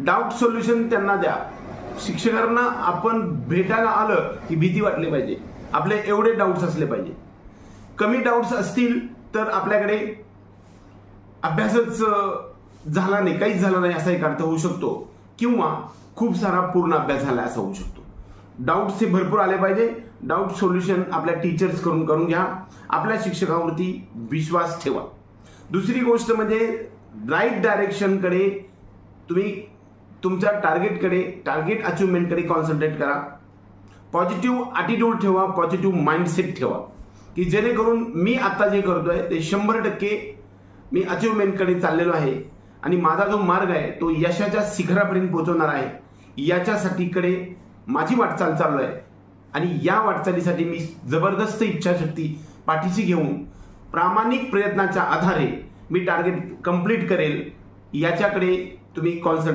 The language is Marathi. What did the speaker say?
डाऊट सोल्युशन त्यांना द्या. शिक्षकांना आपण भेटायला आलं की भीती वाटली पाहिजे. आपले एवढे डाऊट्स असले पाहिजे. कमी डाऊट्स असतील तर आपल्याकडे अभ्यासच झाला नाही, काहीच झालं नाही असा एक अर्थ होऊ शकतो, किंवा खूप सारा पूर्ण अभ्यास झाला असा होऊ शकतो. डाऊट्स हे भरपूर आले पाहिजे. डाऊट सोल्युशन आपल्या टीचर्स करून घ्या. आपल्या शिक्षकावरती विश्वास ठेवा. दुसरी गोष्ट म्हणजे राईट डायरेक्शनकडे तुम्ही तुमच्या टार्गेट अचिव्हमेंटकडे कॉन्सन्ट्रेट करा. पॉझिटिव्ह ॲटिट्यूड ठेवा, पॉझिटिव्ह माइंडसेट ठेवा, की जेणेकरून मी आता जे करतोय ते 100% मी अचिव्हमेंटकडे चाललेलो आहे आणि माझा जो मार्ग आहे तो यशाच्या शिखरापर्यंत पोहोचवणार आहे. याच्यासाठीकडे माझी वाटचाल चालू आहे आणि या वाटचालीसाठी मी जबरदस्त इच्छाशक्ती पाठीशी घेऊन प्रामाणिक प्रयत्नाच्या आधारे मी टार्गेट कंप्लीट करेल, याच्याकडे तुम्ही कॉन्सन्ट्रेट